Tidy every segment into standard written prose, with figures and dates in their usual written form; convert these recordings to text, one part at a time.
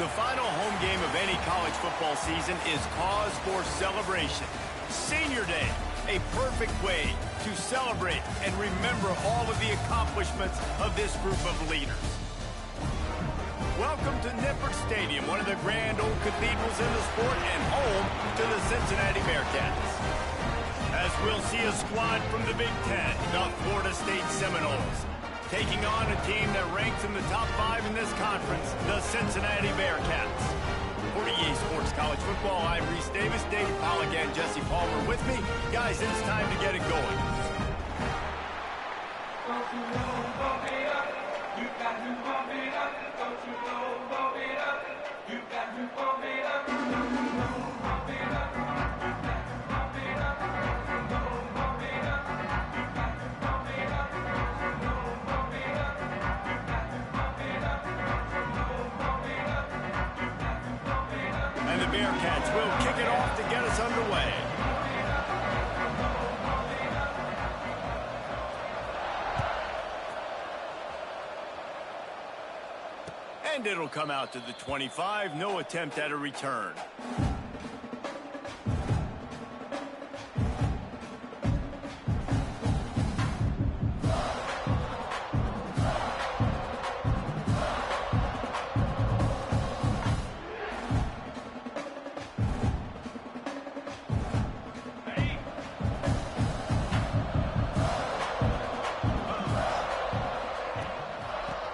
The final home game of any college football season is cause for celebration. Senior Day, a perfect way to celebrate and remember all of the accomplishments of this group of leaders. Welcome to Nippert Stadium, one of the grand old cathedrals in the sport and home to the Cincinnati Bearcats. As we'll see a squad from the Big Ten, the Florida State Seminoles, taking on a team that ranks in the top 5 in this conference, the Cincinnati Bearcats. For EA Sports College Football, I'm Reese Davis, Dave Pollock, and Jesse Palmer with me. Guys, it's time to get it going. Don't you know, bump it up. You got to bump it up. Don't you know, bump it up. You got to bump it up. Don't you know, bump it up. You got to bump it up. Don't you know, bump it up. You got to bump it up. Don't you know, bump it up. You got to bump it up. Don't you know, bump it up. You got to bump it up. And the Bearcats will kick it off to get us underway. And it'll come out to the 25. No attempt at a return.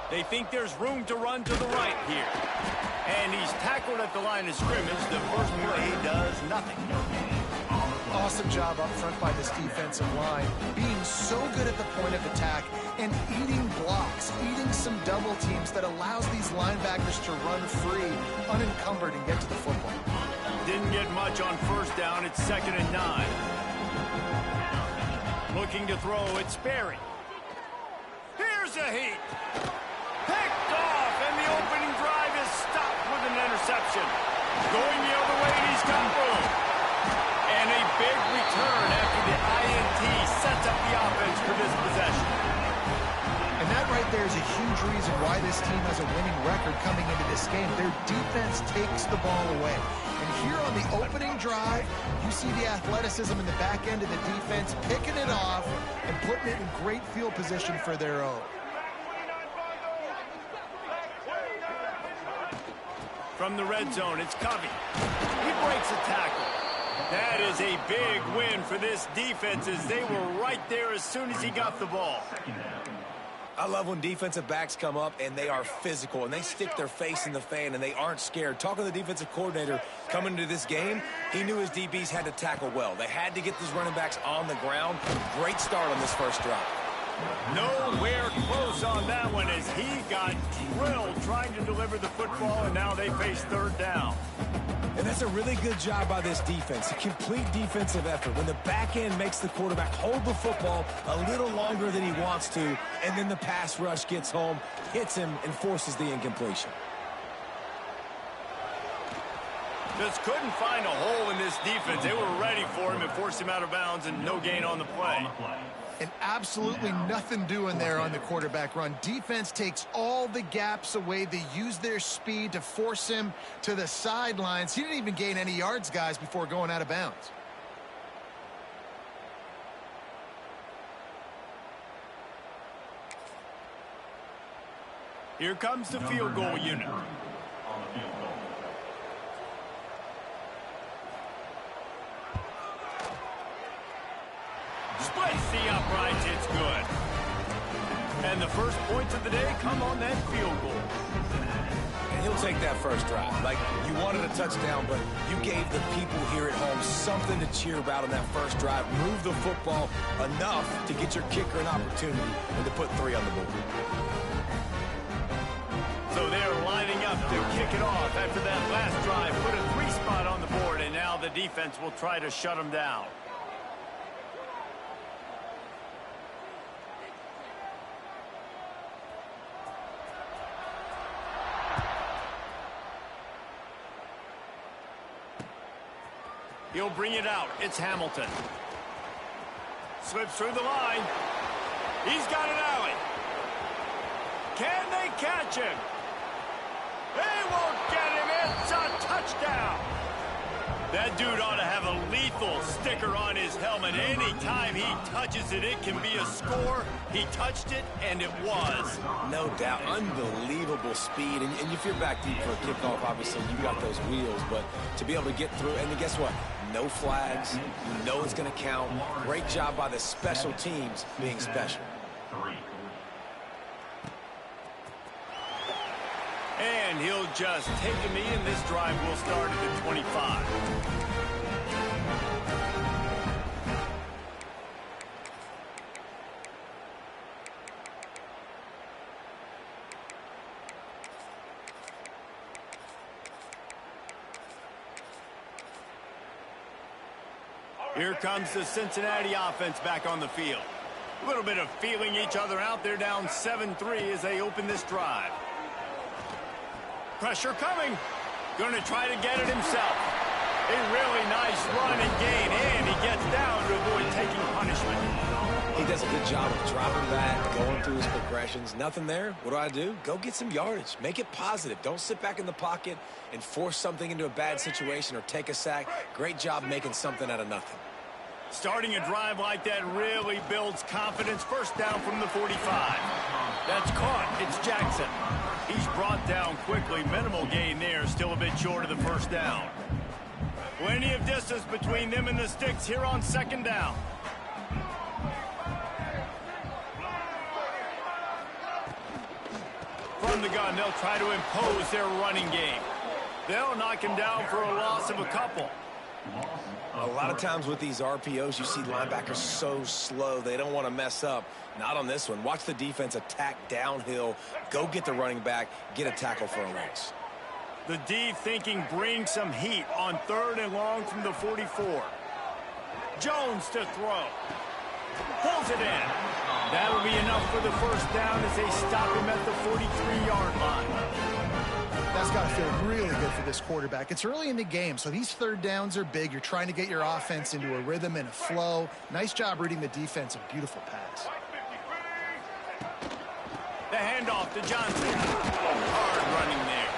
They think there's room to run to the right here. And he's tackled at the line of scrimmage. The first play does nothing. Awesome job up front by this defensive line, being so good at the point of attack and eating blocks, eating some double teams that allows these linebackers to run free, unencumbered, and get to the football. Didn't get much on first down. It's 2nd and 9. Looking to throw, it's Sperry. Here's a heat. Picked off, and the opening drive is stopped with an interception. Going the other way, and he's got room. And a big return after the INT sets up the offense for this possession. And that right there is a huge reason why this team has a winning record coming into this game. Their defense takes the ball away. And here on the opening drive, you see the athleticism in the back end of the defense, picking it off and putting it in great field position for their own. From the red zone, it's Covey. He breaks a tackle. That is a big win for this defense as they were right there as soon as he got the ball. I love when defensive backs come up and they are physical and they stick their face in the fan and they aren't scared. Talking to the defensive coordinator coming into this game, he knew his DBs had to tackle well. They had to get these running backs on the ground. Great start on this first drive. Nowhere close on that one as he got drilled trying to deliver the football, and now they face 3rd down. And that's a really good job by this defense, a complete defensive effort. When the back end makes the quarterback hold the football a little longer than he wants to, and then the pass rush gets home, hits him, and forces the incompletion. Just couldn't find a hole in this defense. They were ready for him and forced him out of bounds, and no gain on the play. And absolutely nothing doing there on the quarterback run. Defense takes all the gaps away. They use their speed to force him to the sidelines. He didn't even gain any yards, guys, before going out of bounds. Here comes the field goal unit. Splits the uprights, it's good. And the first points of the day come on that field goal. And he'll take that first drive. Like, you wanted a touchdown, but you gave the people here at home something to cheer about on that first drive. Move the football enough to get your kicker an opportunity and to put 3 on the board. So they're lining up to kick it off after that last drive. Put a 3 spot on the board, and now the defense will try to shut them down. He'll bring it out. It's Hamilton. Slips through the line. He's got an alley. Can they catch him? They won't get him touchdown. That dude ought to have a lethal sticker on his helmet. Anytime he touches it, it can be a score. He touched it, and it was. No doubt. Unbelievable speed. And if you're back deep for a kickoff, obviously you got those wheels. But to be able to get through, and guess what? No flags. You know it's going to count. Great job by the special teams being special. And he'll just take a knee, and this drive will start at the 25. Here comes the Cincinnati offense back on the field. A little bit of feeling each other out. They're down 7-3 as they open this drive. Pressure coming. Going to try to get it himself. A really nice run and gain, and he gets down to avoid taking punishment. He does a good job of dropping back, going through his progressions. Nothing there. What do? Go get some yardage. Make it positive. Don't sit back in the pocket and force something into a bad situation or take a sack. Great job making something out of nothing. Starting a drive like that really builds confidence. First down from the 45. That's caught. It's Jackson. He's brought down quickly. Minimal gain there. Still a bit short of the first down. Plenty of distance between them and the sticks here on second down. From the gun, they'll try to impose their running game. They'll knock him down for a loss of a couple. A lot of times with these RPOs, you see linebackers so slow, they don't want to mess up. Not on this one. Watch the defense attack downhill, go get the running back, get a tackle for a loss. The D thinking bring some heat on third and long from the 44. Jones to throw. Pulls it in. That'll be enough for the first down as they stop him at the 43-yard line. That's got to feel really good for this quarterback. It's early in the game, so these third downs are big. You're trying to get your offense into a rhythm and a flow. Nice job reading the defense. A beautiful pass. The handoff to Johnson. Hard running there.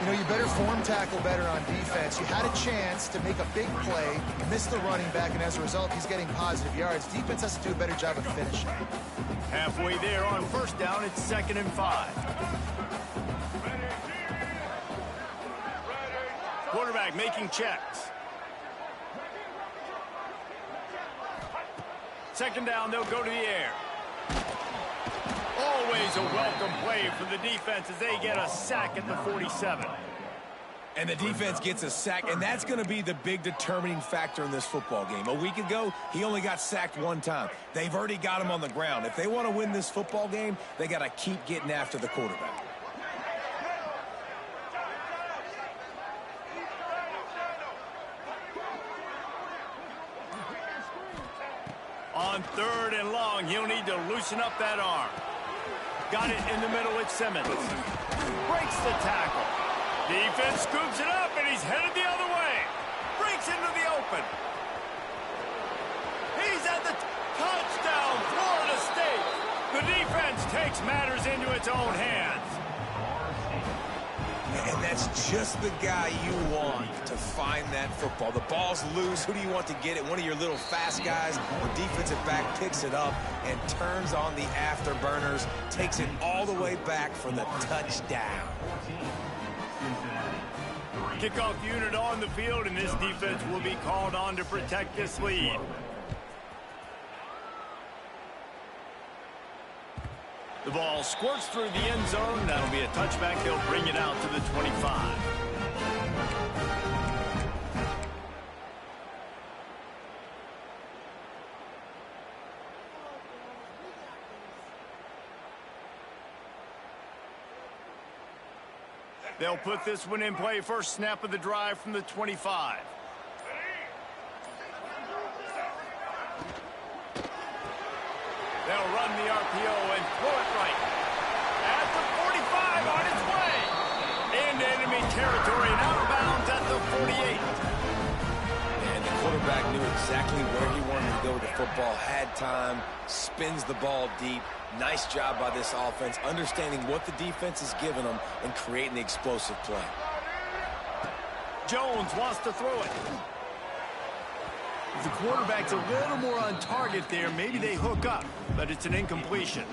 You know, you better form tackle better on defense. You had a chance to make a big play, missed the running back, and as a result, he's getting positive yards. Defense has to do a better job of finishing. Halfway there on first down, it's 2nd and 5. Quarterback making checks. Second down, they'll go to the air. Always a welcome play for the defense as they get a sack at the 47. And the defense gets a sack, and that's going to be the big determining factor in this football game. A week ago, he only got sacked one time. They've already got him on the ground. If they want to win this football game, they got to keep getting after the quarterback. On third and long, he'll need to loosen up that arm. Got it in the middle with Simmons. Breaks the tackle. Defense scoops it up, and he's headed the other way. Breaks into the open. He's at the touchdown, Florida State. The defense takes matters into its own hands. And that's just the guy you want to find that football. The ball's loose. Who do you want to get it? One of your little fast guys. The defensive back picks it up and turns on the afterburners, takes it all the way back for the touchdown. Kickoff unit on the field, and this defense will be called on to protect this lead. The ball squirts through the end zone. That'll be a touchback. They'll bring it out to the 25. They'll put this one in play. First snap of the drive from the 25. They'll run the RPO and throw it right. At the 45 on its way. Into enemy territory and out of bounds at the 48. And the quarterback knew exactly where he wanted to go with the football, had time, spins the ball deep. Nice job by this offense, understanding what the defense is giving them and creating the explosive play. Jones wants to throw it. If the quarterback's a little more on target there, maybe they hook up, but it's an incompletion.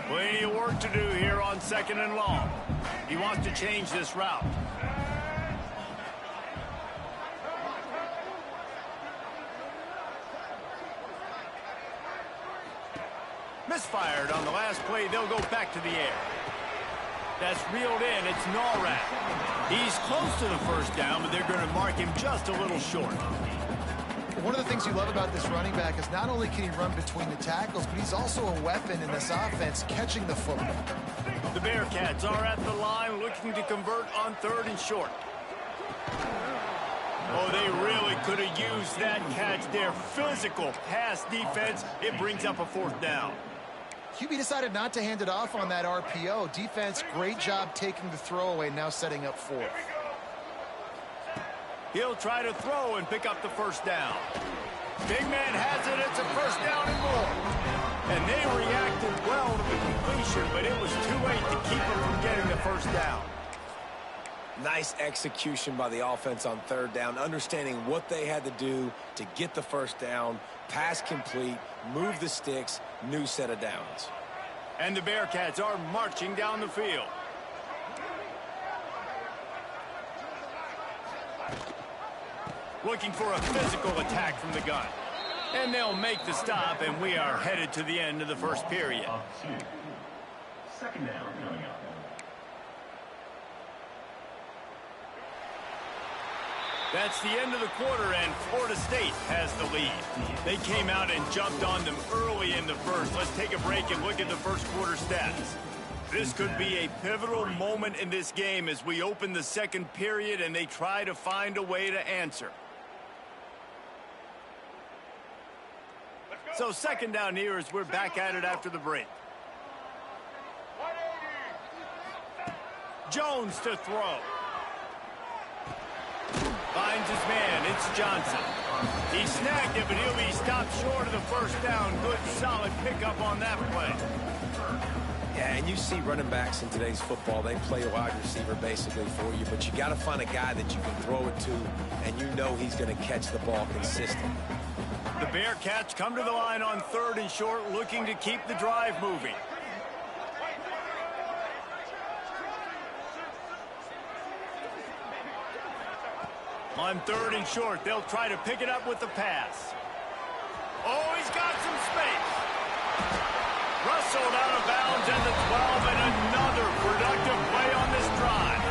Plenty of work to do here on 2nd and long. He wants to change this route. Misfired on the last play. They'll go back to the air. That's reeled in. It's Norrat. He's close to the first down, but they're going to mark him just a little short. One of the things you love about this running back is not only can he run between the tackles, but he's also a weapon in this offense catching the football. The Bearcats are at the line looking to convert on 3rd and short. Oh, they really could have used that catch there. Physical pass defense. It brings up a 4th down. QB decided not to hand it off on that RPO. Defense, great job taking the throwaway, now setting up 4th. He'll try to throw and pick up the 1st down. Big man has it. It's a 1st down and more. And they reacted well to the completion, but it was too late to keep them from getting the 1st down. Nice execution by the offense on 3rd down, understanding what they had to do to get the 1st down, pass complete, move the sticks, new set of downs. And the Bearcats are marching down the field. Looking for a physical attack from the gun. And they'll make the stop, and we are headed to the end of the 1st period. 2nd down coming up. That's the end of the quarter, and Florida State has the lead. They came out and jumped on them early in the 1st. Let's take a break and look at the 1st quarter stats. This could be a pivotal moment in this game as we open the 2nd period and they try to find a way to answer. So 2nd down here as we're back at it after the break. Jones to throw. Finds his man. It's Johnson. He snagged it, but he'll be stopped short of the 1st down. Good, solid pickup on that play. Yeah, and you see running backs in today's football, they play a wide receiver basically for you, but you got to find a guy that you can throw it to, and you know he's going to catch the ball consistently. The Bearcats come to the line on 3rd and short, looking to keep the drive moving. On 3rd and short, they'll try to pick it up with the pass. Oh, he's got some space. Rustled out of bounds at the 12, and another productive play on this drive.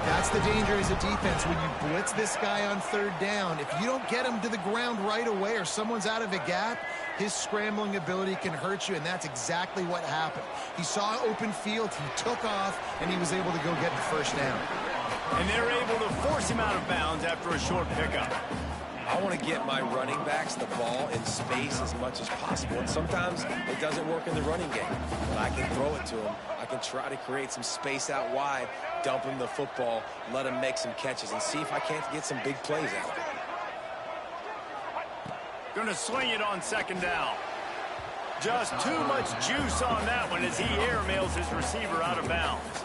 That's the danger as a defense. When you blitz this guy on 3rd down, if you don't get him to the ground right away or someone's out of a gap, his scrambling ability can hurt you, and that's exactly what happened. He saw open field, he took off, and he was able to go get the 1st down. And they're able to force him out of bounds after a short pickup. I want to get my running backs the ball in space as much as possible. And sometimes it doesn't work in the running game. But I can throw it to them. I can try to create some space out wide, dump him the football, let him make some catches, and see if I can't get some big plays out of it. Going to sling it on 2nd down. Just too much juice on that one as he airmails his receiver out of bounds.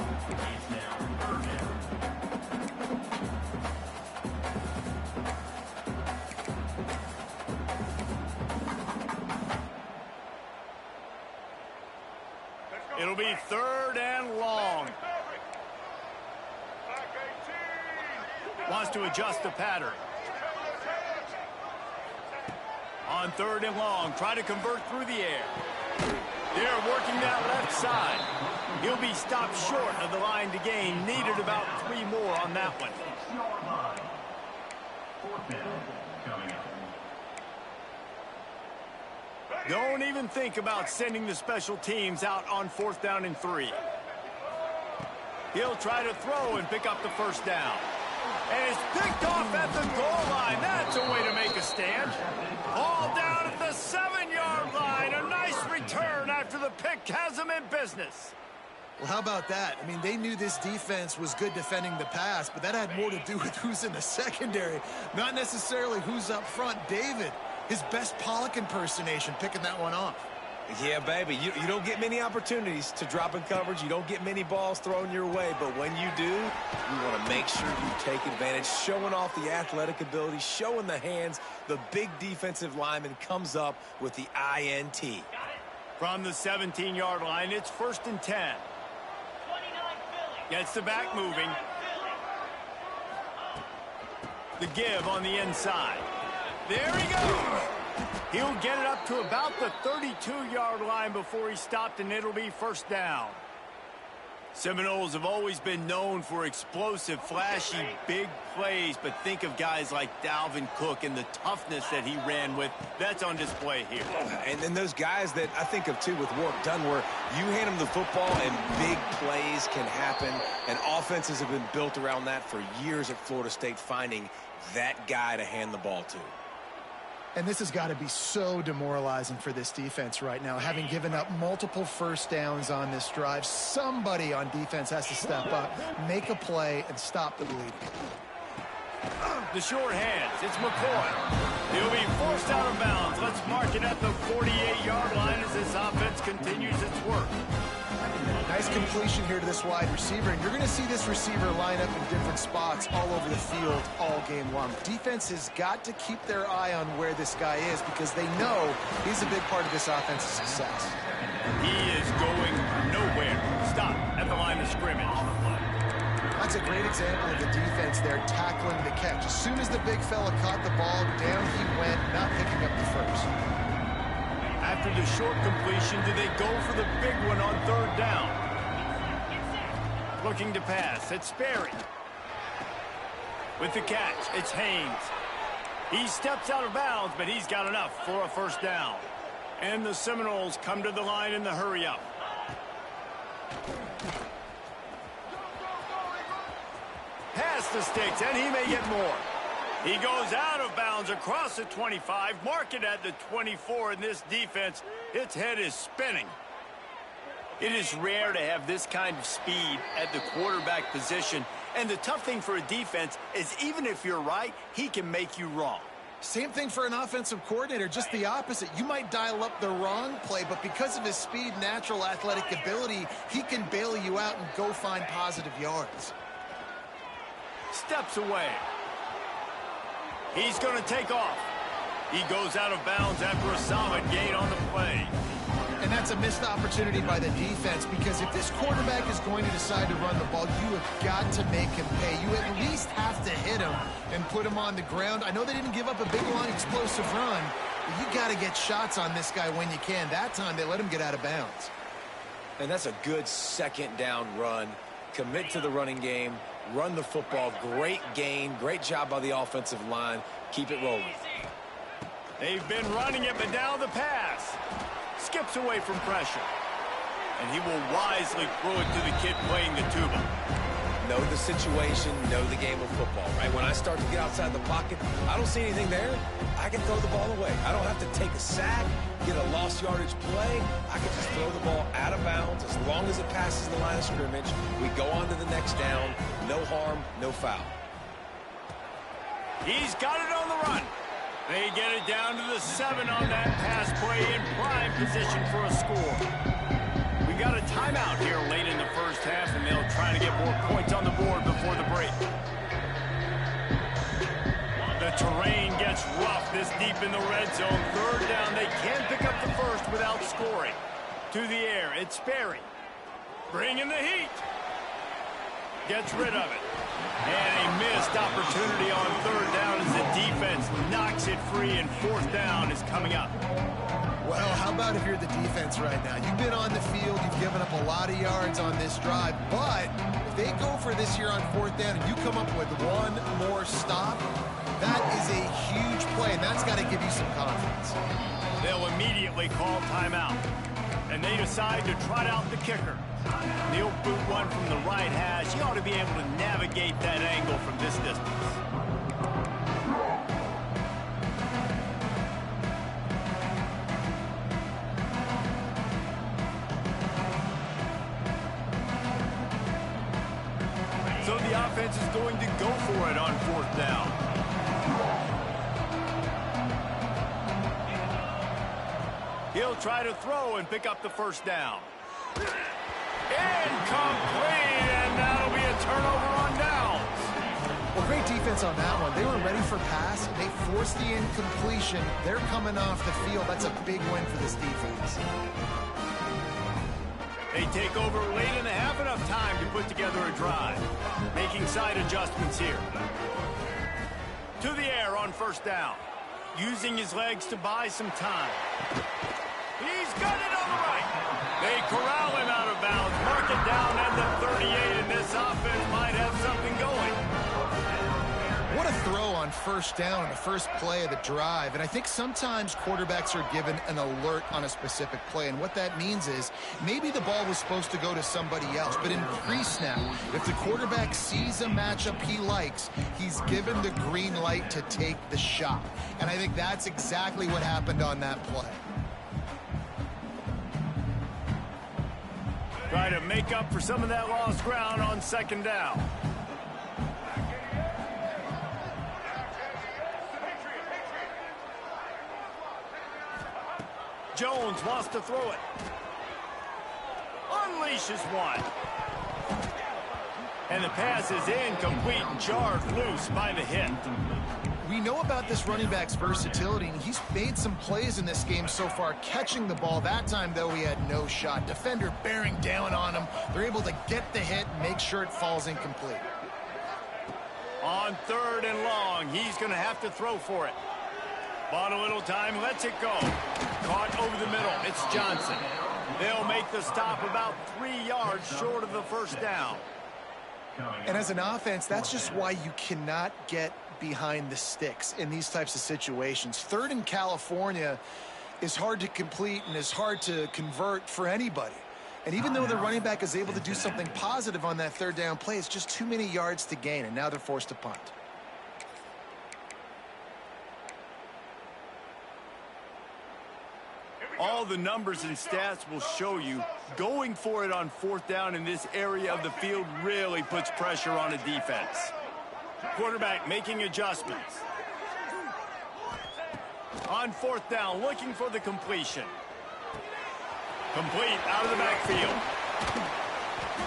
It'll be 3rd and long. Wants to adjust the pattern. On 3rd and long, try to convert through the air. They're working that left side. He'll be stopped short of the line to gain. Needed about 3 more on that one. 4th down coming up. Don't even think about sending the special teams out on 4th down and 3. He'll try to throw and pick up the 1st down. And it's picked off at the goal line. That's a way to make a stand. All down at the 7-yard line. A nice return after the pick has him in business. Well, how about that? I mean, they knew this defense was good defending the pass, but that had more to do with who's in the secondary, not necessarily who's up front. David, his best Pollock impersonation, picking that one off. Yeah, baby, you don't get many opportunities to drop in coverage. You don't get many balls thrown your way, but when you do, you want to make sure you take advantage, showing off the athletic ability, showing the hands. The big defensive lineman comes up with the INT. From the 17-yard line, it's 1st and 10. Gets the back moving. The give on the inside. There he goes. He'll get it up to about the 32-yard line before he stopped, and it'll be 1st down. Seminoles have always been known for explosive, flashy, big plays, but think of guys like Dalvin Cook and the toughness that he ran with. That's on display here. And then those guys that I think of, too, with Warrick Dunn, where you hand them the football and big plays can happen, and offenses have been built around that for years at Florida State, finding that guy to hand the ball to. And this has got to be so demoralizing for this defense right now. Having given up multiple first downs on this drive, somebody on defense has to step up, make a play, and stop the bleeding. The short hands. It's McCoy. He'll be forced out of bounds. Let's mark it at the 48-yard line as this offense continues its work. Nice completion here to this wide receiver, and you're going to see this receiver line up in different spots all over the field all game long. Defense has got to keep their eye on where this guy is because they know he's a big part of this offense's success. He is going nowhere. Stop at the line of scrimmage. That's a great example of the defense there tackling the catch. As soon as the big fella caught the ball, down he went, not picking up the first. After the short completion, do they go for the big one on 3rd down? Looking to pass. It's Sperry. With the catch, it's Haynes. He steps out of bounds, but he's got enough for a 1st down. And the Seminoles come to the line in the hurry-up. Pass the sticks, and he may get more. He goes out of bounds across the 25, mark it at the 24, and this defense, its head is spinning. It is rare to have this kind of speed at the quarterback position, and the tough thing for a defense is even if you're right, he can make you wrong. Same thing for an offensive coordinator, just the opposite. You might dial up the wrong play, but because of his speed, natural athletic ability, he can bail you out and go find positive yards. Steps away. He's going to take off. He goes out of bounds after a solid gain on the play. And that's a missed opportunity by the defense because if this quarterback is going to decide to run the ball, you have got to make him pay. You at least have to hit him and put him on the ground. I know they didn't give up a big, long, explosive run, but you got to get shots on this guy when you can. That time, they let him get out of bounds. And that's a good 2nd down run. Commit to the running game. Run the football. Great gain. Great job by the offensive line. Keep it rolling. They've been running it, but now the pass. Skips away from pressure. And he will wisely throw it to the kid playing the tuba. Know the situation, know the game of football, right? When I start to get outside the pocket, I don't see anything there. I can throw the ball away. I don't have to take a sack, get a lost yardage play. I can just throw the ball out of bounds as long as it passes the line of scrimmage. We go on to the next down. No harm, no foul. He's got it on the run. They get it down to the 7 on that pass play in prime position for a score. We got a timeout here late in the 1st half, and they'll try to get more points on the board before the break. The terrain gets rough this deep in the red zone. 3rd down, they can pick up the first without scoring. To the air, it's Sperry. Bringing the heat. Gets rid of it. And a missed opportunity on 3rd down as the defense knocks it free, and 4th down is coming up. Well, how about if you're the defense right now? You've been on the field, you've given up a lot of yards on this drive, but if they go for this here on 4th down and you come up with one more stop, that is a huge play, and that's got to give you some confidence. They'll immediately call timeout, and they decide to trot out the kicker. He'll boot one from the right hash. He ought to be able to navigate that angle from this distance. So the offense is going to go for it on 4th down. He'll try to throw and pick up the first down. Incomplete, and that'll be a turnover on downs. Well, great defense on that one. They were ready for pass. They forced the incompletion. They're coming off the field. That's a big win for this defense. They take over late in the half, enough time to put together a drive. Making side adjustments here. To the air on first down. Using his legs to buy some time. He's got it on the right. They corral him out of bounds. Mark it down at the 38, and this offense might have something going. What a throw on first down, the first play of the drive. And I think sometimes quarterbacks are given an alert on a specific play. And what that means is maybe the ball was supposed to go to somebody else. But in pre-snap, if the quarterback sees a matchup he likes, he's given the green light to take the shot. And I think that's exactly what happened on that play. Try to make up for some of that lost ground on second down. Jones wants to throw it. Unleashes one. And the pass is incomplete, jarred loose by the hit. We know about this running back's versatility, and he's made some plays in this game so far, catching the ball. That time, though, he had no shot. Defender bearing down on him. They're able to get the hit and make sure it falls incomplete. On third and long, he's going to have to throw for it. Bought a little time, lets it go. Caught over the middle, it's Johnson. They'll make the stop about 3 yards short of the first down. And as an offense, that's just why you cannot get behind the sticks in these types of situations. Third in California is hard to complete and is hard to convert for anybody. And even though the running back is able to do something positive on that third down play, it's just too many yards to gain, and now they're forced to punt. All the numbers and stats will show you going for it on fourth down in this area of the field really puts pressure on a defense. Quarterback making adjustments. On fourth down, looking for the completion. Complete out of the backfield.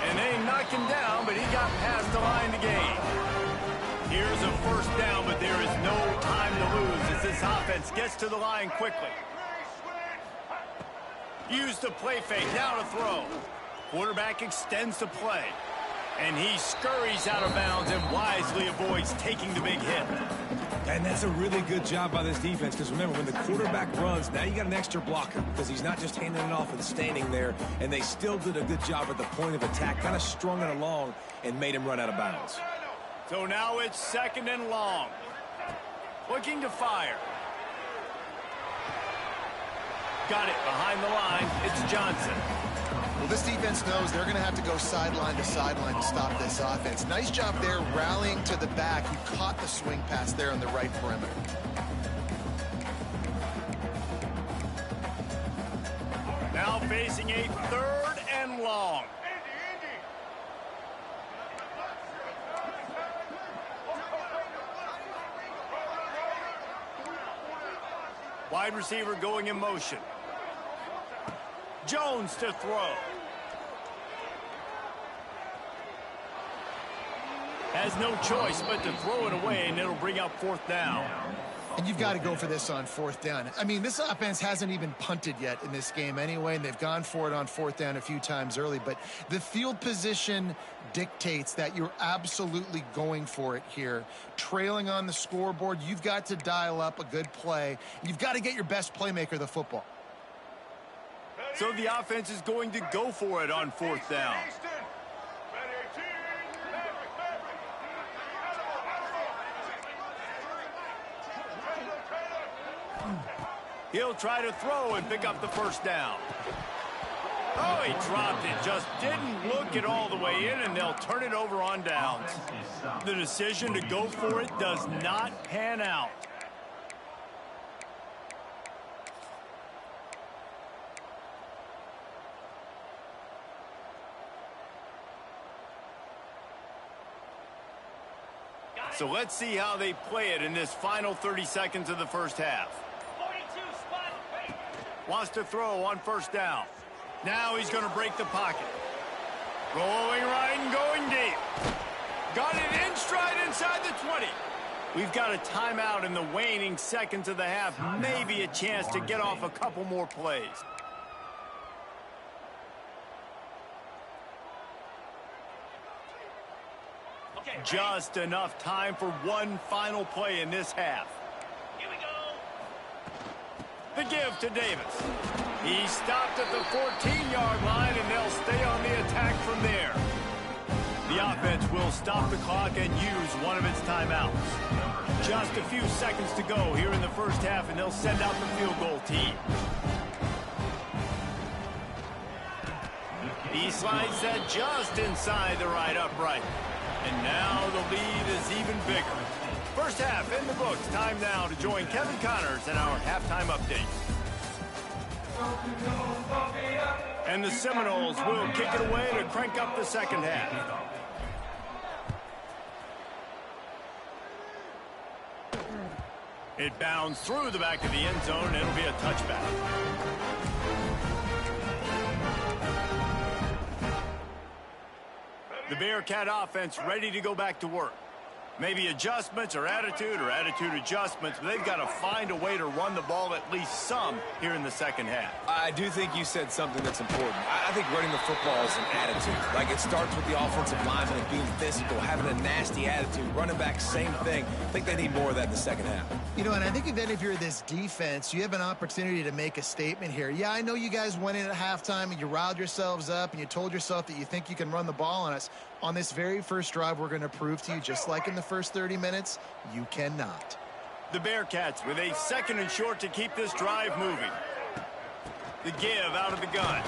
And they knock him down, but he got past the line to gain. Here's a first down, but there is no time to lose as this offense gets to the line quickly. Use the play fake, now to throw. Quarterback extends the play. And he scurries out of bounds and wisely avoids taking the big hit. And that's a really good job by this defense, because remember, when the quarterback runs, now you got an extra blocker, because he's not just handing it off and standing there, and they still did a good job at the point of attack, kind of strung it along and made him run out of bounds. So now it's second and long. Looking to fire. Got it behind the line. It's Johnson. Well, this defense knows they're going to have to go sideline to sideline to stop this offense. Nice job there rallying to the back. He caught the swing pass there on the right perimeter. Now facing a third and long. Wide receiver going in motion. Jones to throw. Has no choice but to throw it away, and it'll bring up fourth down. And you've got to go for this on fourth down. I mean, this offense hasn't even punted yet in this game anyway, and they've gone for it on fourth down a few times early. But the field position dictates that you're absolutely going for it here. Trailing on the scoreboard, you've got to dial up a good play. You've got to get your best playmaker the football. So the offense is going to go for it on fourth down. He'll try to throw and pick up the first down. Oh, he dropped it. Just didn't look it all the way in, and they'll turn it over on downs. The decision to go for it does not pan out. So let's see how they play it in this final 30 seconds of the first half. Wants to throw on first down. Now he's going to break the pocket. Rolling right and going deep. Got it in stride inside the 20. We've got a timeout in the waning seconds of the half. Maybe a chance to get off a couple more plays. Just enough time for one final play in this half. Here we go. The give to Davis. He stopped at the 14-yard line, and they'll stay on the attack from there. The offense will stop the clock and use one of its timeouts. Just a few seconds to go here in the first half, and they'll send out the field goal team. He slides that just inside the right upright. And now the lead is even bigger. First half in the books. Time now to join Kevin Connors in our halftime update. And the Seminoles will kick it away to crank up the second half. It bounds through the back of the end zone, and it'll be a touchback. The Bearcat offense ready to go back to work. Maybe adjustments or attitude adjustments, but they've got to find a way to run the ball at least some here in the second half. I do think you said something that's important. I think running the football is an attitude. Like, it starts with the offensive lineman and being physical, having a nasty attitude. Running back, same thing. I think they need more of that in the second half. You know, and I think that if you're this defense, you have an opportunity to make a statement here. Yeah, I know you guys went in at halftime and you riled yourselves up and you told yourself that you think you can run the ball on us. On this very first drive, we're going to prove to you, just like in the first 30 minutes, you cannot. The Bearcats with a second and short to keep this drive moving. The give out of the gun.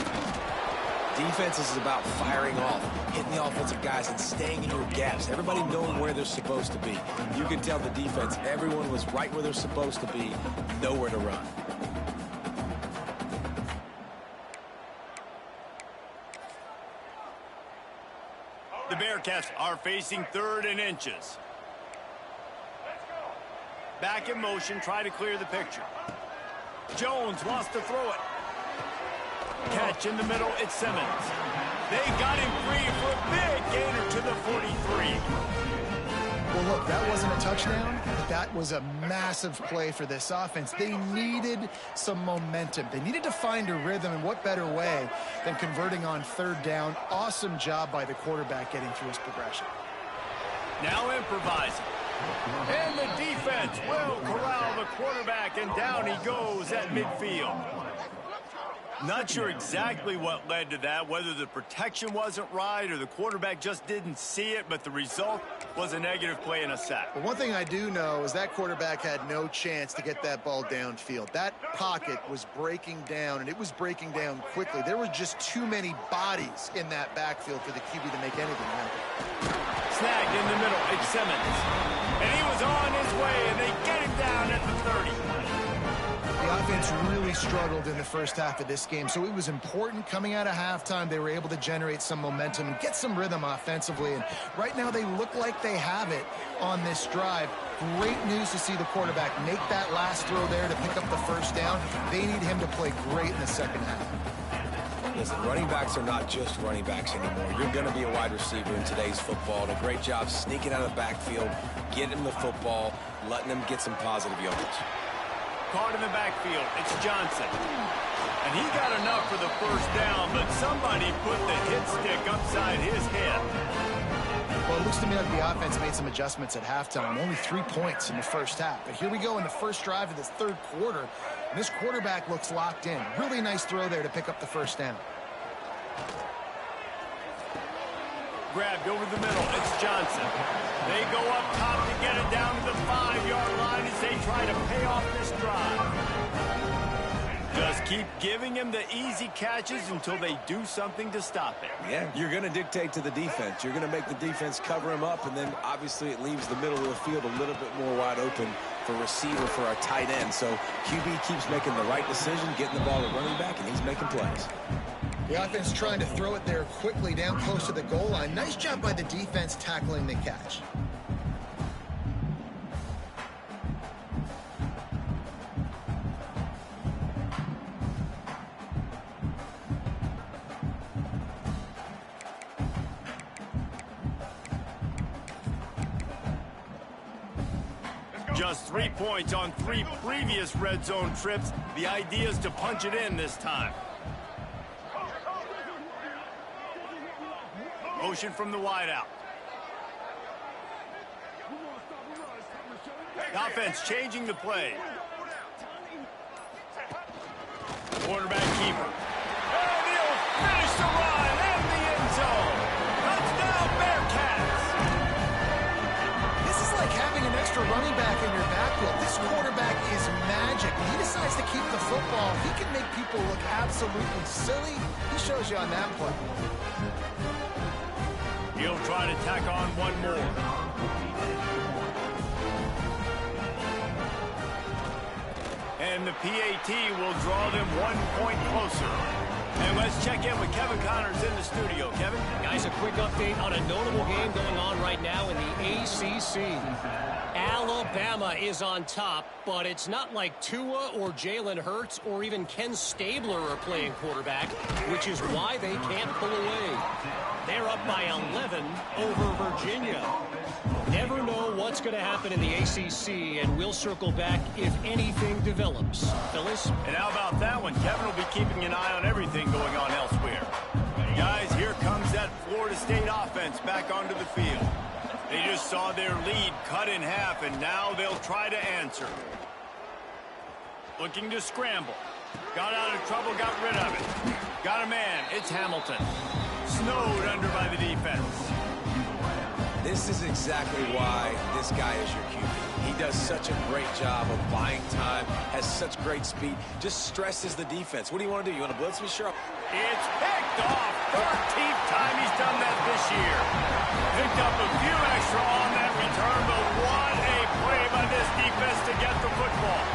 Defense is about firing off, hitting the offensive guys, and staying in your gaps. Everybody knowing where they're supposed to be. You can tell the defense, everyone was right where they're supposed to be, nowhere to run. The Bearcats are facing 3rd and inches. Back in motion, try to clear the picture. Jones wants to throw it. Catch in the middle, it's Simmons. They got him free for a big gainer to the 43. Well, look, that wasn't a touchdown. That was a massive play for this offense. They needed some momentum. They needed to find a rhythm, and what better way than converting on 3rd down. Awesome job by the quarterback getting through his progression. Now improvising. And the defense will corral the quarterback, and down he goes at midfield. Not sure exactly what led to that, whether the protection wasn't right or the quarterback just didn't see it, but the result was a negative play and a sack. But one thing I do know is that quarterback had no chance to get that ball downfield. That pocket was breaking down, and it was breaking down quickly. There were just too many bodies in that backfield for the QB to make anything happen. Snagged in the middle, it's Simmons. And he was on his way, and they get him down at the 30. The offense really struggled in the first half of this game, so it was important coming out of halftime. They were able to generate some momentum and get some rhythm offensively, and right now they look like they have it on this drive. Great news to see the quarterback make that last throw there to pick up the first down. They need him to play great in the second half. Listen, running backs are not just running backs anymore. You're going to be a wide receiver in today's football. And a great job sneaking out of the backfield, getting the football, letting them get some positive yardage. Caught in the backfield, it's Johnson. And he got enough for the first down, but somebody put the hit stick upside his head. Well, it looks to me like the offense made some adjustments at halftime. Only 3 points in the first half. But here we go in the first drive of this 3rd quarter. And this quarterback looks locked in. Really nice throw there to pick up the first down. Grabbed over the middle, it's Johnson. They go up top to get it down to the 5-yard line as they try to pay off this drive. Just keep giving him the easy catches until they do something to stop it. Yeah, you're going to dictate to the defense. You're going to make the defense cover him up, and then obviously it leaves the middle of the field a little bit more wide open for receiver for our tight end. So QB keeps making the right decision, getting the ball to running back, and he's making plays. The offense trying to throw it there quickly down close to the goal line. Nice job by the defense tackling the catch. Just 3 points on 3 previous red zone trips. The idea is to punch it in this time. Motion from the wideout. Offense changing the play. Quarterback keeper. And he'll finish the run in the end zone. Touchdown, Bearcats. This is like having an extra running back in your backfield. This quarterback is magic. When he decides to keep the football, he can make people look absolutely silly. He shows you on that play. He'll try to tack on one more. And the PAT will draw them 1 point closer. And let's check in with Kevin Connors in the studio. Kevin? Guys, a quick update on a notable game going on right now in the ACC. Alabama is on top, but it's not like Tua or Jalen Hurts or even Ken Stabler are playing quarterback, which is why they can't pull away. They're up by 11 over Virginia. Never know what's going to happen in the ACC, and we'll circle back if anything develops. Phyllis? And how about that one? Kevin will be keeping an eye on everything going on elsewhere. Guys, here comes that Florida State offense back onto the field. They just saw their lead cut in half, and now they'll try to answer. Looking to scramble. Got out of trouble, got rid of it. Got a man. It's Hamilton. Snowed under by the defense. This is exactly why this guy is your QB. He does such a great job of buying time, has such great speed, just stresses the defense. What do you want to do? You want to blitz me? Sure. It's picked off. 13th time he's done that this year. Picked up a few extra on that return, but what a play by this defense to get the football.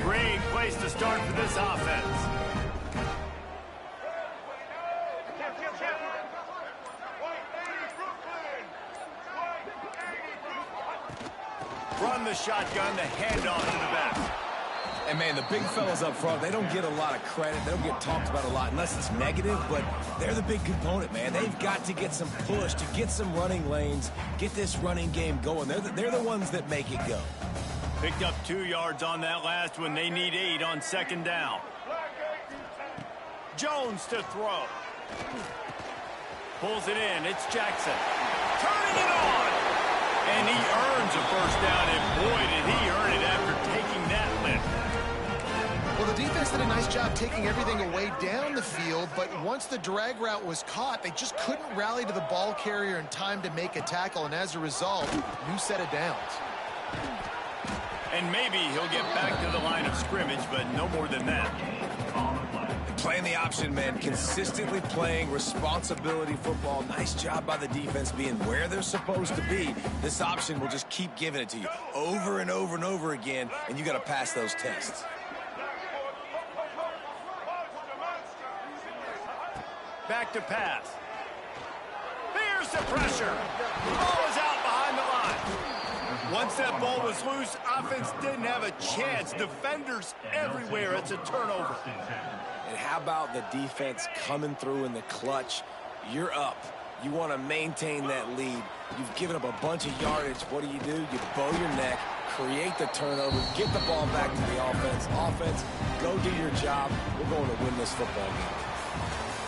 Great place to start for this offense. Run the shotgun, the handoff to the back. And, man, the big fellas up front, they don't get a lot of credit. They don't get talked about a lot unless it's negative, but they're the big component, man. They've got to get some push, to get some running lanes, get this running game going. They're the ones that make it go. Picked up 2 yards on that last one. They need 8 on second down. Jones to throw. Pulls it in. It's Jackson. Turning it on. And he earns a first down. And boy, did he earn it after taking that lift. Well, the defense did a nice job taking everything away down the field, but once the drag route was caught, they just couldn't rally to the ball carrier in time to make a tackle, and as a result, new set of downs. And maybe he'll get back to the line of scrimmage, but no more than that. Playing the option, man, consistently playing responsibility football. Nice job by the defense being where they're supposed to be. This option will just keep giving it to you over and over and over again, and you got to pass those tests. Back to pass. Here's the pressure. Ball is out behind the line. Once that ball was loose, offense didn't have a chance. Defenders everywhere. It's a turnover. And how about the defense coming through in the clutch? You're up. You want to maintain that lead. You've given up a bunch of yardage. What do? You bow your neck, create the turnover, get the ball back to the offense. Offense, go do your job. We're going to win this football game.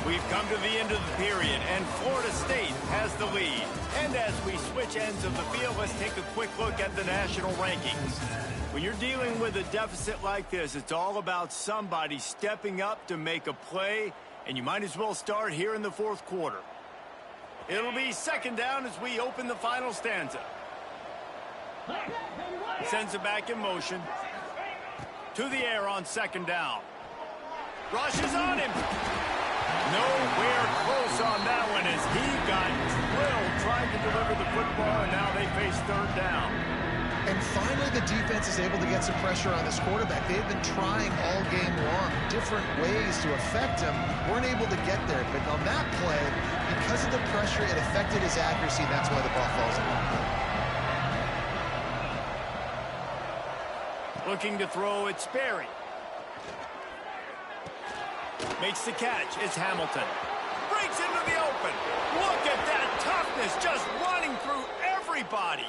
We've come to the end of the period, and Florida State has the lead. And as we switch ends of the field, let's take a quick look at the national rankings. When you're dealing with a deficit like this, it's all about somebody stepping up to make a play, and you might as well start here in the fourth quarter. It'll be second down as we open the final stanza. Sends it back in motion. To the air on second down. Rushes on him. Nowhere close on that one as he got drilled trying to deliver the football, and now they face third down. And finally, the defense is able to get some pressure on this quarterback. They've been trying all game long different ways to affect him. Weren't able to get there, but on that play, because of the pressure, it affected his accuracy, and that's why the ball falls in. Looking to throw, it's Sperry. Makes the catch, it's Hamilton. Breaks into the open. Look at that toughness, just running through everybody.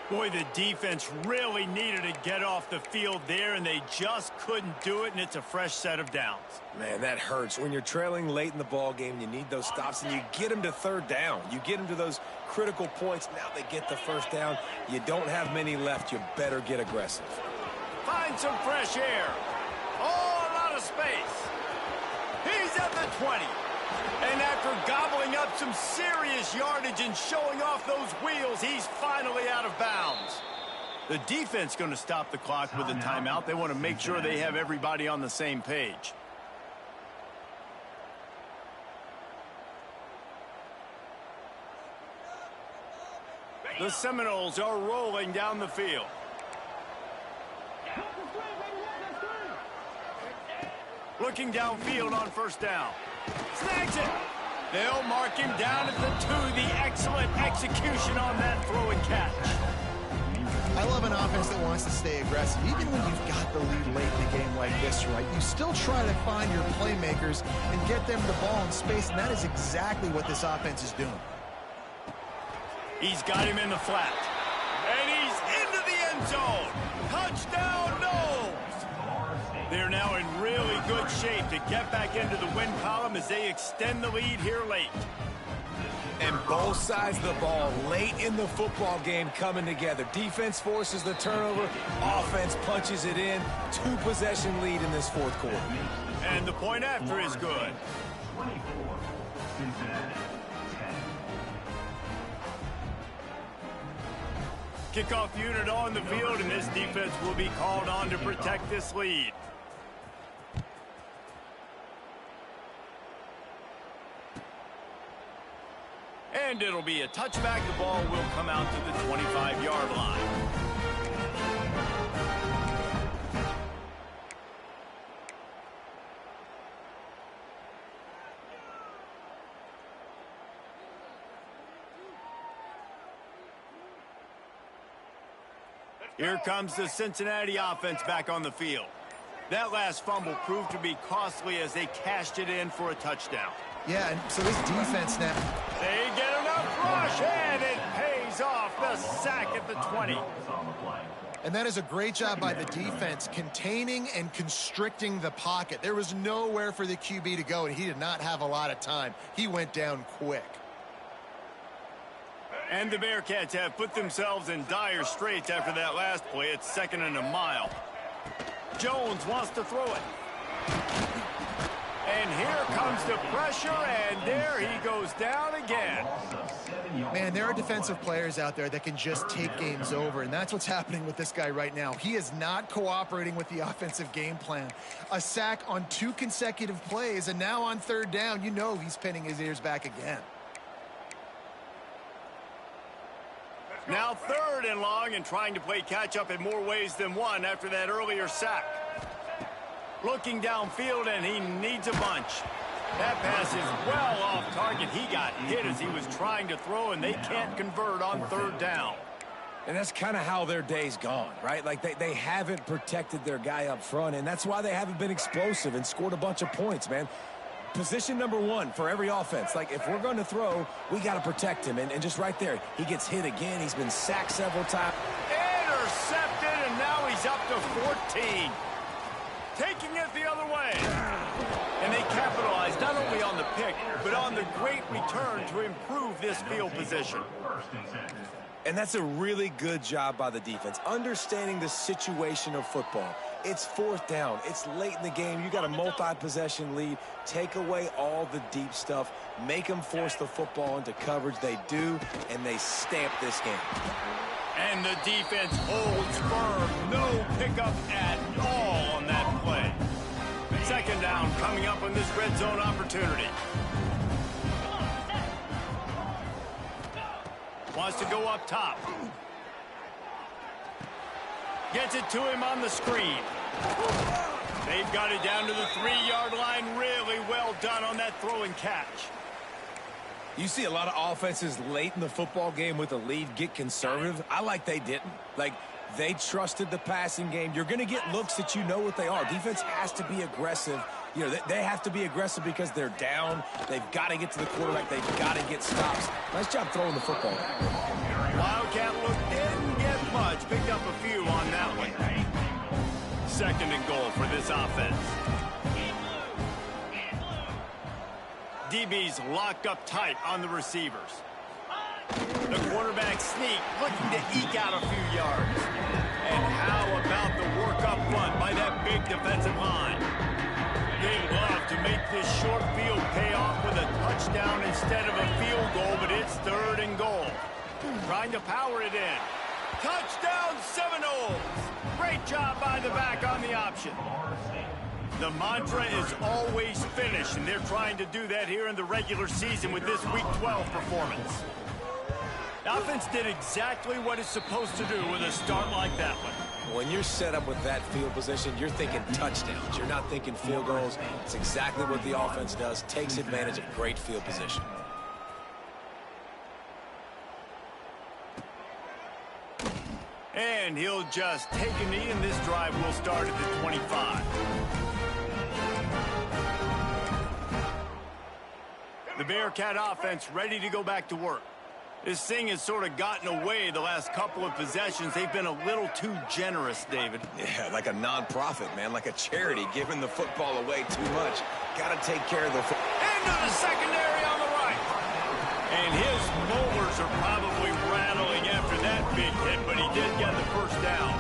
Boy, the defense really needed to get off the field there, and they just couldn't do it, and it's a fresh set of downs. Man, that hurts. When you're trailing late in the ball game, you need those stops, and you get them to third down. You get them to those critical points. Now they get the first down. You don't have many left. You better get aggressive. Find some fresh air. Oh, a lot of space. He's at the 20. And after gobbling up some serious yardage and showing off those wheels, he's finally out of bounds. The defense going to stop the clock with a timeout. They want to make sure they have everybody on the same page. The Seminoles are rolling down the field. Looking downfield on first down. Snags it. They'll mark him down at the 2. The excellent execution on that throw and catch. I love an offense that wants to stay aggressive. Even when you've got the lead late in a game like this, right, you still try to find your playmakers and get them the ball in space, and that is exactly what this offense is doing. He's got him in the flat. And he's into the end zone. Touchdown, Noles! They're now in really good shape to get back into the win column as they extend the lead here late. And both sides of the ball late in the football game coming together. Defense forces the turnover. Offense punches it in. 2-possession lead in this fourth quarter. And the point after is good. 24, Cincinnati, 10. Kickoff unit on the field, and this defense will be called on to protect this lead. And it'll be a touchback. The ball will come out to the 25-yard line. Here comes the Cincinnati offense back on the field. That last fumble proved to be costly as they cashed it in for a touchdown. Yeah, and so this defense now. They get enough rush, and it pays off. The sack at the 20. And that is a great job by the defense, containing and constricting the pocket. There was nowhere for the QB to go, and he did not have a lot of time. He went down quick. And the Bearcats have put themselves in dire straits after that last play. It's 2nd and a mile. Jones wants to throw it. And here comes the pressure, and there he goes down again. Man, there are defensive players out there that can just take games over, and that's what's happening with this guy right now. He is not cooperating with the offensive game plan. A sack on 2 consecutive plays, and now on 3rd down, you know he's pinning his ears back again. Now 3rd and long, and trying to play catch-up in more ways than one after that earlier sack. Looking downfield, and he needs a bunch. That pass is well off target. He got hit as he was trying to throw, and they can't convert on 3rd down. And that's kind of how their day's gone, right? Like they haven't protected their guy up front, and that's why they haven't been explosive and scored a bunch of points, man. Position number 1 for every offense. Like, if we're going to throw, we got to protect him. And just right there, he gets hit again. He's been sacked several times. Intercepted, and now he's up to 14. Taking it the other way. And they capitalized not only on the pick, but on the great return to improve this field position. And that's a really good job by the defense, understanding the situation of football. It's 4th down. It's late in the game. You got a multi-possession lead. Take away all the deep stuff. Make them force the football into coverage. They do, and they stamp this game. And the defense holds firm. No pickup at all on that play. 2nd down coming up on this red zone opportunity. Wants to go up top. Gets it to him on the screen. They've got it down to the 3-yard line. Really well done on that throw and catch. You see a lot of offenses late in the football game with a lead get conservative. I like they didn't. Like, They trusted the passing game. You're going to get looks that you know what they are. Defense has to be aggressive. You know, they have to be aggressive because they're down. They've got to get to the quarterback. They've got to get stops. Nice job throwing the football. Wildcat look didn't get much. Picked up a few on that one. 2nd and goal for this offense. DB's locked up tight on the receivers. The quarterback sneak, looking to eke out a few yards. And how about the work up front by that big defensive line? They love to make this short field pay off with a touchdown instead of a field goal, but it's 3rd and goal. Trying to power it in. Touchdown Seminoles! Great job by the back on the option. The mantra is always finish, and they're trying to do that here in the regular season with this Week 12 performance. The offense did exactly what it's supposed to do with a start like that one. When you're set up with that field position, you're thinking touchdowns. You're not thinking field goals. It's exactly what the offense does. Takes advantage of great field position. And he'll just take a knee, and this drive will start at the 25. The Bearcat offense ready to go back to work. This thing has sort of gotten away the last couple of possessions. They've been a little too generous, David. Yeah, like a non-profit, man, like a charity, giving the football away too much. Got to take care of the football. Into the secondary on the right. And his molars are probably rattling after that big hit, but he did get the first down.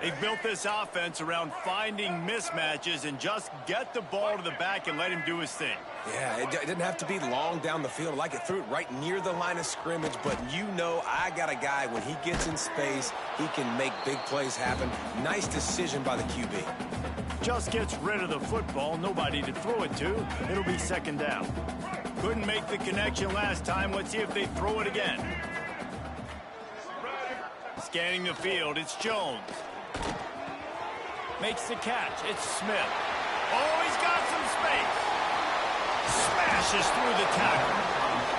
They've built this offense around finding mismatches and just get the ball to the back and let him do his thing. Yeah, it didn't have to be long down the field. Like it threw it right near the line of scrimmage, but you know I got a guy, when he gets in space, he can make big plays happen. Nice decision by the QB. Just gets rid of the football, nobody to throw it to. It'll be 2nd down. Couldn't make the connection last time. Let's see if they throw it again. Scanning the field, it's Jones. Makes the catch, it's Smith. Oh, he's got some space. Smashes through the tackle.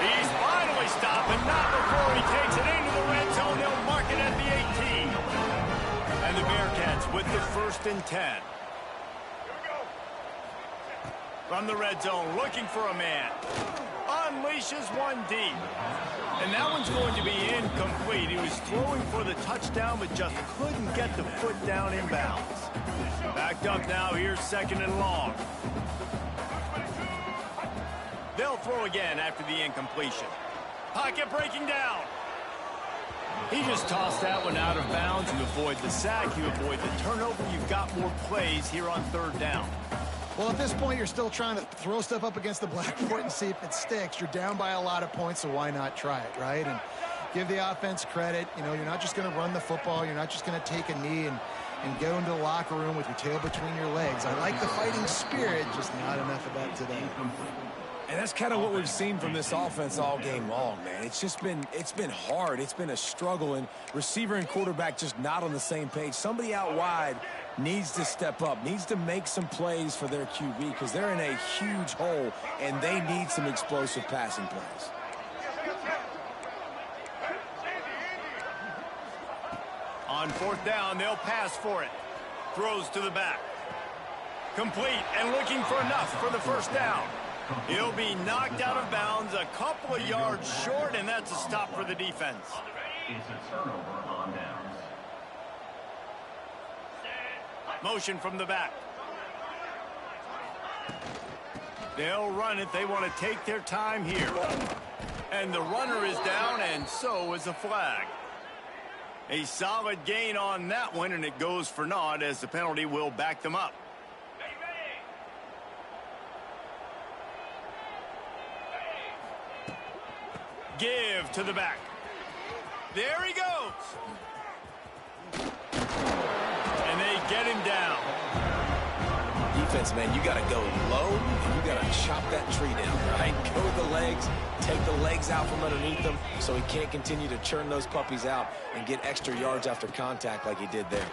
He's finally stopped, but not before he takes it into the red zone. They'll mark it at the 18. And the Bearcats with the 1st and 10. From the red zone, looking for a man. Unleashes one deep. And that one's going to be incomplete. He was throwing for the touchdown, but just couldn't get the foot down in bounds. Backed up now, here's 2nd and long. They'll throw again after the incompletion. Pocket breaking down. He just tossed that one out of bounds. You avoid the sack, you avoid the turnover. You've got more plays here on 3rd down. Well, at this point, you're still trying to throw stuff up against the blackboard and see if it sticks. You're down by a lot of points, so why not try it, right? And give the offense credit. You know, you're not just going to run the football. You're not just going to take a knee and go into the locker room with your tail between your legs. I like the fighting spirit, just not enough of that today. And that's kind of what we've seen from this offense all game long, man. It's been hard. It's been a struggle, and receiver and quarterback just not on the same page. Somebody out wide needs to step up, needs to make some plays for their QB because they're in a huge hole, and they need some explosive passing plays. On 4th down, they'll pass for it. Throws to the back. Complete and looking for enough for the 1st down. He'll be knocked out of bounds a couple of yards short, and that's a stop for the defense. It's a turnover on downs. Motion from the back. They'll run it. They want to take their time here. And the runner is down, and so is a flag. A solid gain on that one, and it goes for naught as the penalty will back them up. Give to the back. There he goes. And they get him down. Defense, man, you got to go low, and you got to chop that tree down, right? Go with the legs, take the legs out from underneath them so he can't continue to churn those puppies out and get extra yards after contact like he did there.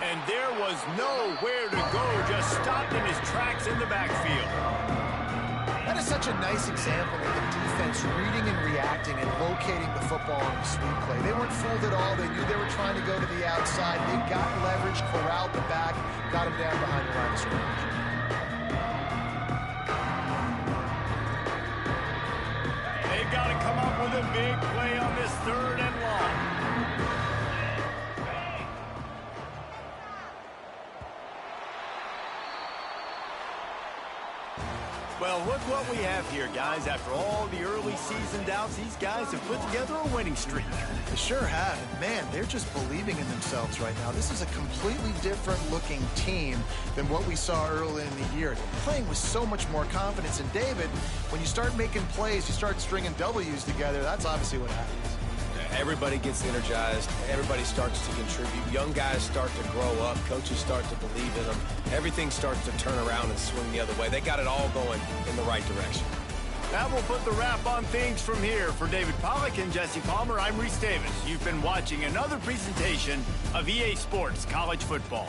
And there was nowhere to go, just stopped in his tracks in the backfield. That is such a nice example of the defense reading and reacting and locating the football on the sweep play. They weren't fooled at all. They knew they were trying to go to the outside. They got leverage, corralled the back, got him down behind the line of scrimmage. They've got to come up with a big play on this 3rd and long. Well, look what we have here, guys. After all the early season doubts, these guys have put together a winning streak. They sure have. And man, they're just believing in themselves right now. This is a completely different looking team than what we saw early in the year. They're playing with so much more confidence. And David, when you start making plays, you start stringing W's together, that's obviously what happens. Everybody gets energized. Everybody starts to contribute. Young guys start to grow up. Coaches start to believe in them. Everything starts to turn around and swing the other way. They got it all going in the right direction. That will put the wrap on things from here. For David Pollack and Jesse Palmer, I'm Reese Davis. You've been watching another presentation of EA Sports College Football.